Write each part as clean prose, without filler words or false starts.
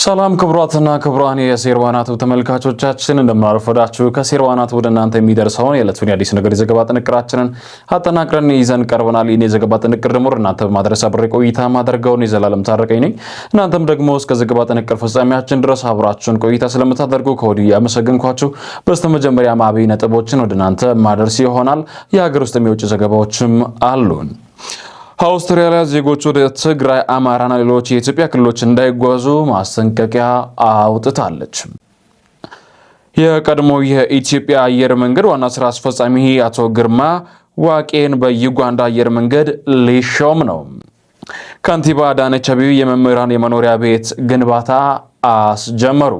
ሰላም ክቡራትና ክቡራን የሴርዋናት ተመልካቾቻችን እንደምናረፈዳችሁ ከሴርዋናት ወደ እናንተ የሚደርሰውን የዕለቱን የአዲስ ነገር ዘገባ ጥንቅራችንን አጠናቅረን ይዘን ቀርበናል። ይህን የዘገባ ጥንቅር ደግሞ እናንተ በማድረስ አብሬ ቆይታ ማድረጋውን የዘላለም ታረቀኝ ነኝ። እናንተም ደግሞ እስከ ዘገባ ጥንቅር ፍጻሜያችን ድረስ አብራችሁን ቆይታ ስለምታደርጉ ከወዲሁ ያመሰግንኳችሁ። በስተመጀመሪያ አብይ ነጥቦችን ወደ እናንተ ማድረስ ይሆናል። የሀገር ውስጥ የውጭ ዘገባዎችም አሉን። አውስትራሊያ ዜጎች ወደ ትግራይ፣ አማራና ሌሎች የኢትዮጵያ ክልሎች እንዳይጓዙ ማስጠንቀቂያ አውጥታለች። የቀድሞ የኢትዮጵያ አየር መንገድ ዋና ስራ አስፈጻሚ አቶ ግርማ ዋቄን በዩጋንዳ አየር መንገድ ሊሾም ነው። ከንቲባ አዳነች አቤቤ የመምህራን የመኖሪያ ቤት ግንባታ አስጀመሩ።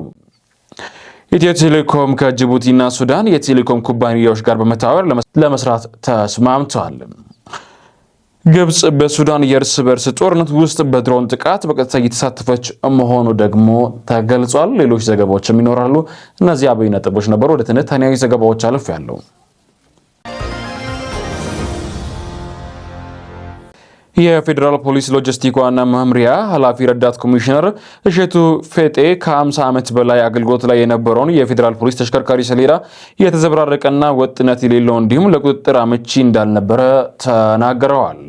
ኢትዮ ቴሌኮም ከጅቡቲና ሱዳን የቴሌኮም ኩባንያዎች ጋር በመተባበር ለመስራት ተስማምተዋል። ግብጽ በሱዳን የእርስ በርስ ጦርነት ውስጥ በድሮን ጥቃት በቀጥታ እየተሳተፈች መሆኑ ደግሞ ተገልጿል። ሌሎች ዘገባዎችም ይኖራሉ። እነዚህ አበይ ነጥቦች ነበሩ። ወደ ትንታኔያዊ ዘገባዎች አልፌያለሁ። የፌዴራል ፖሊስ ሎጂስቲክ ዋና መምሪያ ኃላፊ ረዳት ኮሚሽነር እሸቱ ፌጤ ከ50 ዓመት በላይ አገልግሎት ላይ የነበረውን የፌዴራል ፖሊስ ተሽከርካሪ ሰሌዳ የተዘበራረቀና ወጥነት የሌለው እንዲሁም ለቁጥጥር አመቺ እንዳልነበረ ተናግረዋል።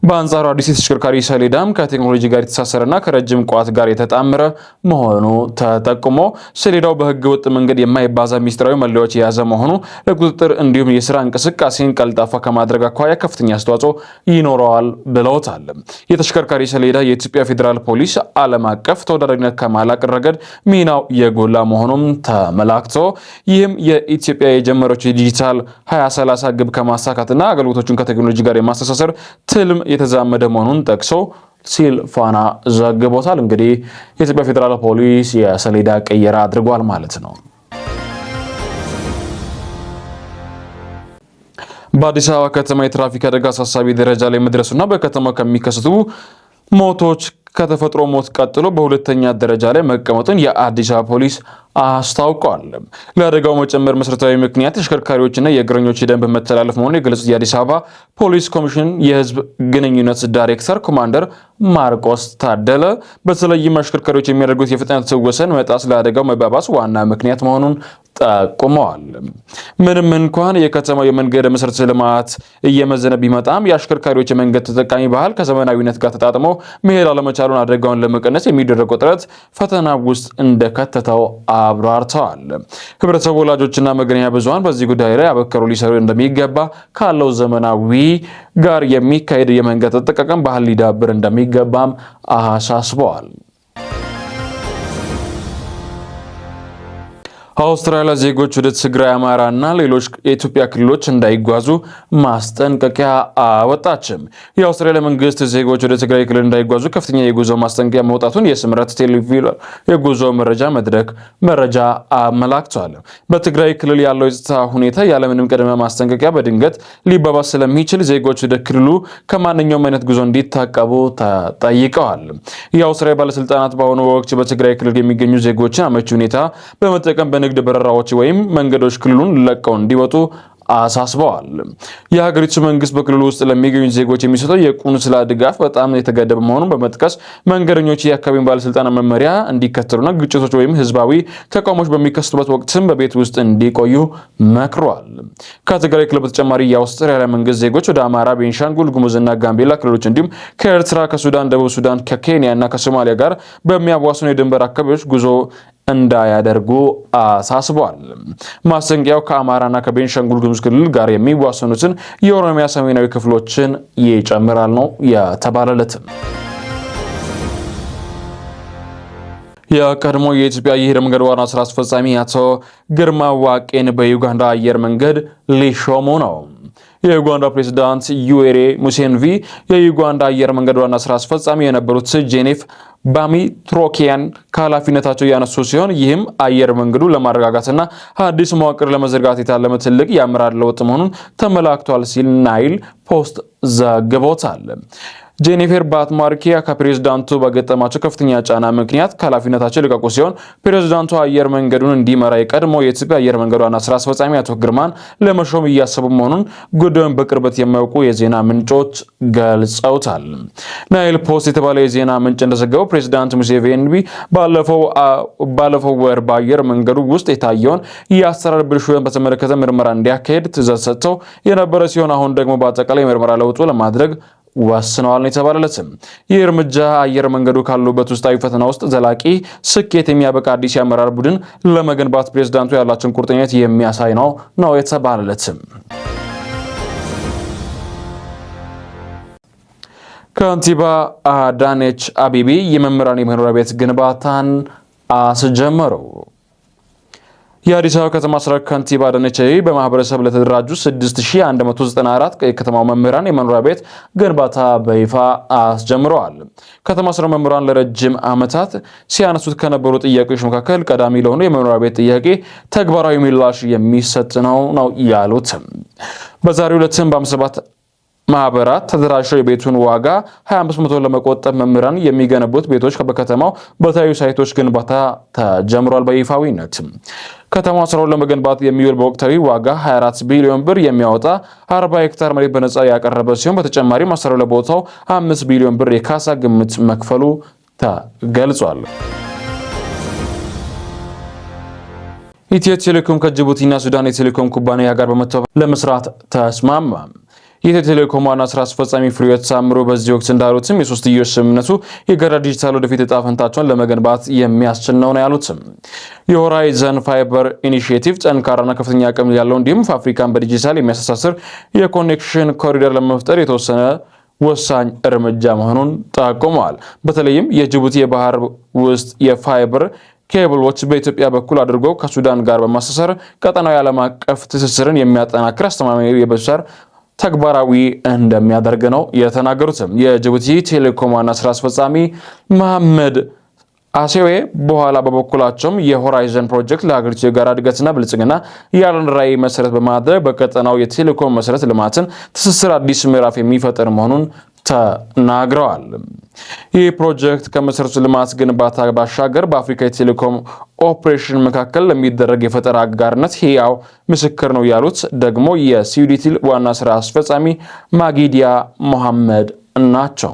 በአንጻሩ አዲስ የተሽከርካሪ ሰሌዳም ከቴክኖሎጂ ጋር የተሳሰረና ከረጅም ቋት ጋር የተጣመረ መሆኑ ተጠቁሞ ሰሌዳው በሕገ ወጥ መንገድ የማይባዛ ሚስጥራዊ መለያዎች የያዘ መሆኑ ለቁጥጥር እንዲሁም የስራ እንቅስቃሴን ቀልጣፋ ከማድረግ አኳያ ከፍተኛ አስተዋጽኦ ይኖረዋል ብለውታል። የተሽከርካሪ ሰሌዳ የኢትዮጵያ ፌዴራል ፖሊስ ዓለም አቀፍ ተወዳዳሪነት ከማላቅ ረገድ ሚናው የጎላ መሆኑም ተመላክቶ ይህም የኢትዮጵያ የጀመረችው የዲጂታል 2030 ግብ ከማሳካትና አገልግሎቶቹን ከቴክኖሎጂ ጋር የማስተሳሰር ትልም የተዛመደ መሆኑን ጠቅሶ ሲል ፋና ዘግቦታል። እንግዲህ የኢትዮጵያ ፌዴራል ፖሊስ የሰሌዳ ቅየራ አድርጓል ማለት ነው። በአዲስ አበባ ከተማ የትራፊክ አደጋ አሳሳቢ ደረጃ ላይ መድረሱና በከተማው ከሚከሰቱ ሞቶች ከተፈጥሮ ሞት ቀጥሎ በሁለተኛ ደረጃ ላይ መቀመጡን የአዲስ አበባ ፖሊስ አስታውቋል። ለአደጋው መጨመር መሰረታዊ ምክንያት ተሽከርካሪዎችና የእግረኞች የደንብ መተላለፍ መሆኑን የገለጹት የአዲስ አበባ ፖሊስ ኮሚሽን የህዝብ ግንኙነት ዳይሬክተር ኮማንደር ማርቆስ ታደለ በተለይም አሽከርካሪዎች የሚያደርጉት የፍጥነት ወሰን መጣስ ለአደጋው መባባስ ዋና ምክንያት መሆኑን ጠቁመዋል። ምንም እንኳን የከተማው የመንገድ መሰረተ ልማት እየመዘነ ቢመጣም የአሽከርካሪዎች የመንገድ ተጠቃሚ ባህል ከዘመናዊነት ጋር ተጣጥሞ መሄድ አለመቻሉን አደጋውን ለመቀነስ የሚደረገው ጥረት ፈተና ውስጥ እንደከተተው አብራርተዋል። ህብረተሰቡ፣ ወላጆችና መገናኛ ብዙሃን በዚህ ጉዳይ ላይ አበክረው ሊሰሩ እንደሚገባ ካለው ዘመናዊ ጋር የሚካሄድ የመንገድ አጠቃቀም ባህል ሊዳብር እንደሚገባም አሳስበዋል። አውስትራሊያ ዜጎች ወደ ትግራይ፣ አማራና ሌሎች የኢትዮጵያ ክልሎች እንዳይጓዙ ማስጠንቀቂያ አወጣችም። የአውስትራሊያ መንግስት ዜጎች ወደ ትግራይ ክልል እንዳይጓዙ ከፍተኛ የጉዞ ማስጠንቀቂያ መውጣቱን የስምረት ቴሌቪዥን የጉዞ መረጃ መድረክ መረጃ አመላክቷል። በትግራይ ክልል ያለው የጸጥታ ሁኔታ ያለምንም ቅድመ ማስጠንቀቂያ በድንገት ሊባባስ ስለሚችል ዜጎች ወደ ክልሉ ከማንኛውም አይነት ጉዞ እንዲታቀቡ ተጠይቀዋል። የአውስትራሊያ ባለስልጣናት በአሁኑ ወቅት በትግራይ ክልል የሚገኙ ዜጎችን አመቺ ሁኔታ በመጠቀም በንግድ በረራዎች ወይም መንገዶች ክልሉን ለቀው እንዲወጡ አሳስበዋል። የሀገሪቱ መንግስት በክልሉ ውስጥ ለሚገኙ ዜጎች የሚሰጠው የቁንስላ ድጋፍ በጣም የተገደበ መሆኑን በመጥቀስ መንገደኞች የአካባቢውን ባለስልጣናት መመሪያ እንዲከተሉና ግጭቶች ወይም ህዝባዊ ተቃውሞች በሚከሰቱበት ወቅትም በቤት ውስጥ እንዲቆዩ መክሯል። ከትግራይ ክልል በተጨማሪ የአውስትራሊያ መንግስት ዜጎች ወደ አማራ፣ ቤንሻንጉል ጉሙዝና ጋምቤላ ክልሎች እንዲሁም ከኤርትራ፣ ከሱዳን፣ ደቡብ ሱዳን፣ ከኬንያ እና ከሶማሊያ ጋር በሚያዋስኑ የድንበር አካባቢዎች ጉዞ እንዳያደርጉ አሳስበዋል። ማስጠንቀቂያው ከአማራና ከቤንሻንጉል ጉሙዝ ክልል ጋር የሚዋሰኑትን የኦሮሚያ ሰሜናዊ ክፍሎችን ይጨምራል ነው የተባለለት። የቀድሞ የኢትዮጵያ አየር መንገድ ዋና ስራ አስፈጻሚ አቶ ግርማ ዋቄን በዩጋንዳ አየር መንገድ ሊሾሙ ነው። የዩጋንዳ ፕሬዝዳንት ዩዌሪ ሙሴቬኒ የዩጋንዳ አየር መንገድ ዋና ስራ አስፈጻሚ የነበሩት ጄኔፍ ባሚትሮኪያን ከኃላፊነታቸው ያነሱ ሲሆን ይህም አየር መንገዱ ለማረጋጋትና አዲስ መዋቅር ለመዘርጋት የታለመ ትልቅ የአመራር ለውጥ መሆኑን ተመላክቷል ሲል ናይል ፖስት ዘግቦታል። ጄኒፈር ባትማርኪያ ከፕሬዝዳንቱ በገጠማቸው ከፍተኛ ጫና ምክንያት ከኃላፊነታቸው ሊቀቁ ሲሆን ፕሬዝዳንቱ አየር መንገዱን እንዲመራ የቀድሞ የኢትዮጵያ አየር መንገድ ዋና ስራ አስፈጻሚ አቶ ግርማን ለመሾም እያሰቡ መሆኑን ጉዳዩን በቅርበት የሚያውቁ የዜና ምንጮች ገልጸውታል። ናይል ፖስት የተባለ የዜና ምንጭ እንደዘገበው ፕሬዝዳንት ሙሴቬኒ ባለፈው ወር በአየር መንገዱ ውስጥ የታየውን የአሰራር ብልሹን በተመለከተ ምርመራ እንዲያካሄድ ትዕዛዝ ሰጥተው የነበረ ሲሆን አሁን ደግሞ በአጠቃላይ ምርመራ ለውጡ ለማድረግ ወስነዋል ነው የተባለለትም። ይህ እርምጃ አየር መንገዱ ካሉበት ውስጣዊ ፈተና ውስጥ ዘላቂ ስኬት የሚያበቃ አዲስ የአመራር ቡድን ለመገንባት ፕሬዝዳንቱ ያላቸውን ቁርጠኝነት የሚያሳይ ነው የተባለለትም። ከንቲባ አዳነች አቤቤ የመምህራን የመኖሪያ ቤት ግንባታን አስጀመሩ። የአዲስ አበባ ከተማ አስተዳደር ከንቲባ አዳነች አቤቤ በማህበረሰብ ለተደራጁ 6194 የከተማው መምህራን የመኖሪያ ቤት ግንባታ በይፋ አስጀምረዋል። ከተማ አስተዳደር መምህራን ለረጅም ዓመታት ሲያነሱት ከነበሩ ጥያቄዎች መካከል ቀዳሚ ለሆኑ የመኖሪያ ቤት ጥያቄ ተግባራዊ ምላሽ የሚሰጥ ነው ያሉት። በዛሬው ዕለትም በ57 ማህበራት ተደራጅተው የቤቱን ዋጋ 25% ለመቆጠብ መምህራን የሚገነቡት ቤቶች በከተማው በተለያዩ ሳይቶች ግንባታ ተጀምሯል። በይፋዊነት ከተማው ስራውን ለመገንባት የሚውል በወቅታዊ ዋጋ 24 ቢሊዮን ብር የሚያወጣ 40 ሄክታር መሬት በነጻ ያቀረበ ሲሆን በተጨማሪም አሰራሩ ለቦታው 5 ቢሊዮን ብር የካሳ ግምት መክፈሉ ተገልጿል። ኢትዮ ቴሌኮም ከጅቡቲና ሱዳን የቴሌኮም ኩባንያ ጋር በመተባበር ለመስራት ተስማማ። የኢትዮ ቴሌኮም ዋና ስራ አስፈጻሚ ፍሬሕይወት ታምሩ በዚህ ወቅት እንዳሉትም የሶስትዮሽ ስምምነቱ የጋራ ዲጂታል ወደፊት ዕጣ ፈንታቸውን ለመገንባት የሚያስችል ነው ያሉትም። የሆራይዘን ፋይበር ኢኒሺዬቲቭ ጠንካራና ከፍተኛ አቅም ያለው እንዲሁም አፍሪካን በዲጂታል የሚያስተሳስር የኮኔክሽን ኮሪደር ለመፍጠር የተወሰነ ወሳኝ እርምጃ መሆኑን ጠቁመዋል። በተለይም የጅቡቲ የባህር ውስጥ የፋይበር ኬብሎች በኢትዮጵያ በኩል አድርጎ ከሱዳን ጋር በማስተሳሰር ቀጠናዊ ዓለም አቀፍ ትስስርን የሚያጠናክር አስተማማኝ የበሰር ተግባራዊ እንደሚያደርግ ነው የተናገሩትም። የጅቡቲ ቴሌኮም ዋና ስራ አስፈጻሚ መሐመድ አሴዌ በኋላ በበኩላቸውም የሆራይዘን ፕሮጀክት ለሀገሪቱ የጋራ እድገትና ብልጽግና ያለን ራዕይ መሰረት በማድረግ በቀጠናው የቴሌኮም መሰረት ልማትን ትስስር አዲስ ምዕራፍ የሚፈጥር መሆኑን ተናግረዋል። ይህ ፕሮጀክት ከመሰረተ ልማት ግንባታ ባሻገር በአፍሪካ የቴሌኮም ኦፕሬሽን መካከል ለሚደረግ የፈጠራ አጋርነት ሕያው ምስክር ነው ያሉት ደግሞ የሲዩዲቲ ዋና ስራ አስፈጻሚ ማጊዲያ መሐመድ ናቸው።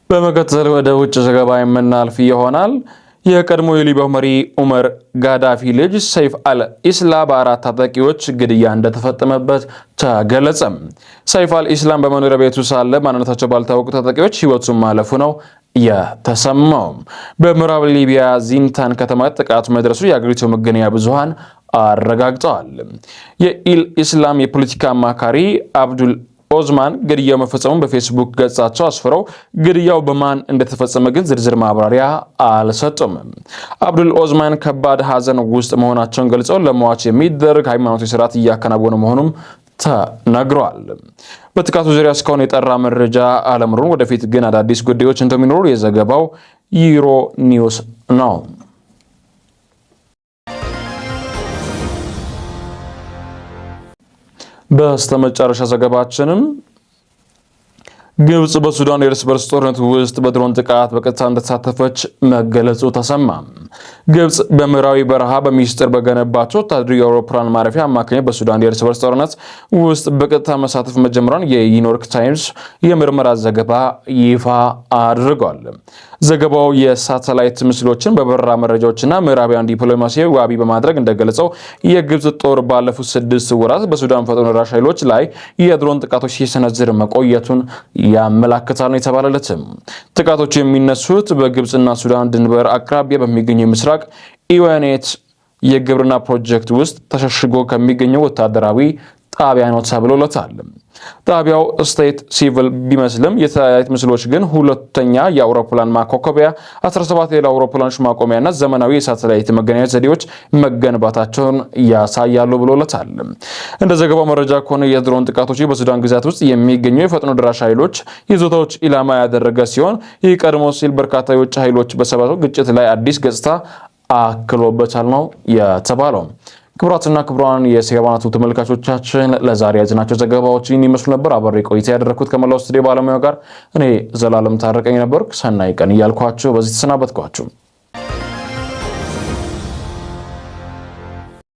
በመቀጠል ወደ ውጭ ዘገባ የምናልፍ ይሆናል። የቀድሞ የሊቢያው መሪ ኡመር ጋዳፊ ልጅ ሰይፍ አልኢስላም በአራት ታጣቂዎች ግድያ እንደተፈጸመበት ተገለጸ። ሰይፍ አልኢስላም በመኖሪያ ቤቱ ሳለ ማንነታቸው ባልታወቁ ታጣቂዎች ሕይወቱን ማለፉ ነው የተሰማው። በምዕራብ ሊቢያ ዚንታን ከተማ ጥቃቱ መድረሱ የአገሪቱ መገናኛ ብዙሃን አረጋግጠዋል። የኢስላም የፖለቲካ አማካሪ አብዱል ኦዝማን ግድያው መፈጸሙን በፌስቡክ ገጻቸው አስፍረው ግድያው በማን እንደተፈጸመ ግን ዝርዝር ማብራሪያ አልሰጡም። አብዱል ኦዝማን ከባድ ሐዘን ውስጥ መሆናቸውን ገልጸው ለሟች የሚደረግ ሃይማኖታዊ ስርዓት እያከናወኑ መሆኑም ተነግሯል። በጥቃቱ ዙሪያ እስካሁን የጠራ መረጃ አለመኖሩን ወደፊት ግን አዳዲስ ጉዳዮች እንደሚኖሩ የዘገባው ዩሮ ኒውስ ነው። በስተመጨረሻ ዘገባችንም ግብጽ በሱዳን የእርስ በርስ ጦርነት ውስጥ በድሮን ጥቃት በቀጥታ እንደተሳተፈች መገለጹ ተሰማ። ግብጽ በምዕራዊ በረሃ በሚስጥር በገነባቸው ወታደራዊ የአውሮፕላን ማረፊያ አማካኝነት በሱዳን የእርስ በርስ ጦርነት ውስጥ በቀጥታ መሳተፍ መጀመሯን የኒውዮርክ ታይምስ የምርመራ ዘገባ ይፋ አድርጓል። ዘገባው የሳተላይት ምስሎችን በበረራ መረጃዎችና ምዕራባውያን ዲፕሎማሲያዊ ዋቢ በማድረግ እንደገለጸው የግብጽ ጦር ባለፉት 6 ወራት በሱዳን ፈጥኖ ደራሽ ኃይሎች ላይ የድሮን ጥቃቶች ሲሰነዝር መቆየቱን ያመላክታል ነው የተባለለትም። ጥቃቶች የሚነሱት በግብጽና ሱዳን ድንበር አቅራቢያ በሚገኘው ምስራቅ ኢዋኔት የግብርና ፕሮጀክት ውስጥ ተሸሽጎ ከሚገኘው ወታደራዊ ጣቢያ ነው ተብሎለታል። ጣቢያው ስቴት ሲቪል ቢመስልም የሳተላይት ምስሎች ግን ሁለተኛ የአውሮፕላን ማኮኮቢያ 17 ሌላ አውሮፕላኖች ማቆሚያና ዘመናዊ የሳተላይት መገናኛ ዘዴዎች መገንባታቸውን ያሳያሉ ብሎለታል። እንደ ዘገባው መረጃ ከሆነ የድሮን ጥቃቶች በሱዳን ግዛት ውስጥ የሚገኙ የፈጥኖ ደራሽ ኃይሎች ይዞታዎች ኢላማ ያደረገ ሲሆን ይህ ቀድሞ ሲል በርካታ የውጭ ኃይሎች በሰባቱ ግጭት ላይ አዲስ ገጽታ አክሎበታል ነው የተባለው። ክቡራትና ክቡራን የሴባናቱ ተመልካቾቻችን ለዛሬ ያዝናቸው ዘገባዎች ይመስሉ ነበር። አብሬ ቆይታ ያደረኩት ከመላው ስቱዲዮ ባለሙያው ጋር እኔ ዘላለም ታረቀኝ ነበርኩ። ሰናይ ቀን እያልኳችሁ በዚህ ተሰናበትኳችሁ።